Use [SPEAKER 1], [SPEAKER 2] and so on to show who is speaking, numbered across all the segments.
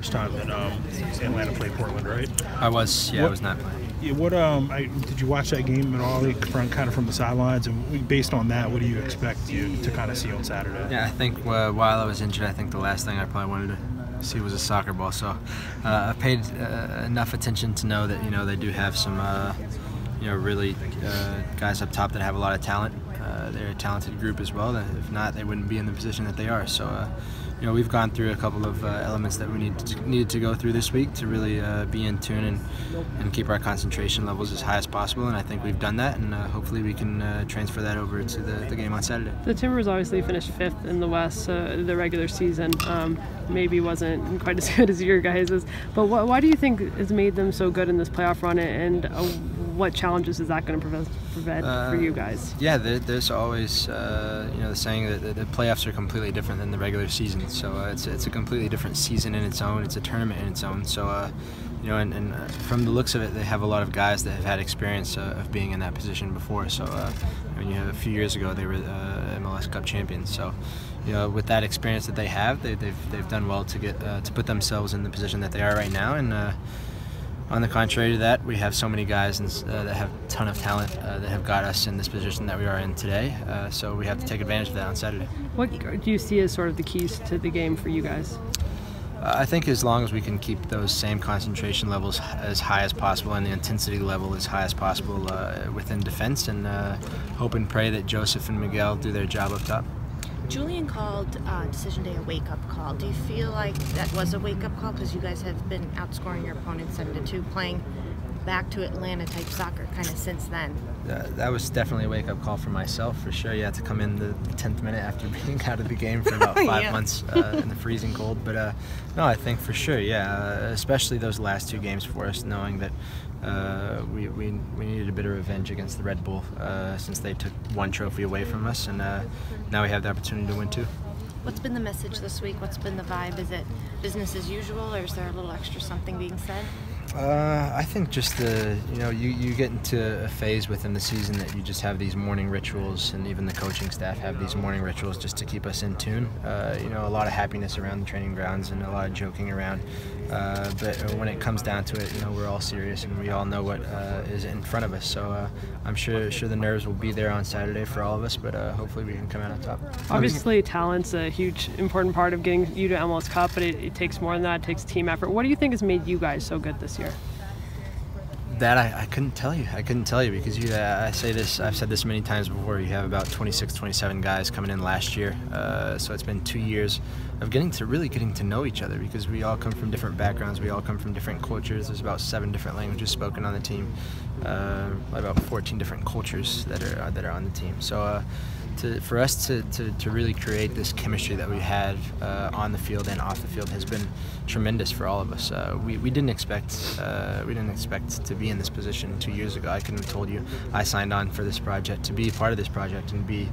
[SPEAKER 1] first time that Atlanta played Portland, right?
[SPEAKER 2] I was, yeah, I was not playing.
[SPEAKER 1] Yeah, did you watch that game at all, from the sidelines? And based on that, what do you expect to kind of see on Saturday?
[SPEAKER 2] Yeah, I think while I was injured, I think the last thing I probably wanted to see was a soccer ball. So I paid enough attention to know that they do have some really guys up top that have a lot of talent. They're a talented group as well. If not, they wouldn't be in the position that they are. So we've gone through a couple of elements that we needed to go through this week to really be in tune and keep our concentration levels as high as possible, and I think we've done that, and hopefully we can transfer that over to the game on Saturday.
[SPEAKER 3] The Timbers obviously finished 5th in the West the regular season. Maybe wasn't quite as good as your guys', but why do you think has made them so good in this playoff run, and what challenges is that going to prevent for you guys?
[SPEAKER 2] Yeah, there's always the saying that the playoffs are completely different than the regular season. So it's a completely different season in its own. It's a tournament in its own. So and from the looks of it, they have a lot of guys that have had experience of being in that position before. So a few years ago they were MLS Cup champions. So with that experience that they have, they've done well to get to put themselves in the position that they are right now. And on the contrary to that, we have so many guys that have a ton of talent that have got us in this position that we are in today. So we have to take advantage of that on Saturday.
[SPEAKER 3] What do you see as sort of the keys to the game for you guys?
[SPEAKER 2] I think as long as we can keep those same concentration levels as high as possible and the intensity level as high as possible within defense, and hope and pray that Joseph and Miguel do their job up top.
[SPEAKER 4] Julian called Decision Day a wake-up call. Do you feel like that was a wake-up call? Because you guys have been outscoring your opponents 7-2, playing back to Atlanta-type soccer kind of since then.
[SPEAKER 2] That was definitely a wake-up call for myself, for sure. You had to come in the 10th minute after being out of the game for about 5 months in the freezing cold. But no, I think for sure, yeah, especially those last 2 games for us, knowing that we needed a bit of revenge against the Red Bull since they took 1 trophy away from us, and now we have the opportunity to win 2.
[SPEAKER 4] What's been the message this week? What's been the vibe? Is it business as usual, or is there a little extra something being said?
[SPEAKER 2] I think just you get into a phase within the season that you just have these morning rituals, and even the coaching staff have these morning rituals just to keep us in tune. A lot of happiness around the training grounds and a lot of joking around. But when it comes down to it, we're all serious and we all know what is in front of us. So I'm sure the nerves will be there on Saturday for all of us, but hopefully we can come out on top.
[SPEAKER 3] Obviously, talent's a huge, important part of getting you to MLS Cup, but it takes more than that. It takes team effort. What do you think has made you guys so good this year?
[SPEAKER 2] That I couldn't tell you. I couldn't tell you because I've said this many times before. You have about 26, 27 guys coming in last year. So it's been 2 years of getting to know each other, because we all come from different backgrounds. We all come from different cultures. There's about 7 different languages spoken on the team. About 14 different cultures that are on the team. So for us to really create this chemistry that we had on the field and off the field has been tremendous for all of us. We didn't expect to be in this position 2 years ago. I couldn't have told you I signed on for this project to be part of this project and be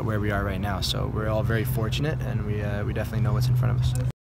[SPEAKER 2] where we are right now. So we're all very fortunate, and we definitely know what's in front of us.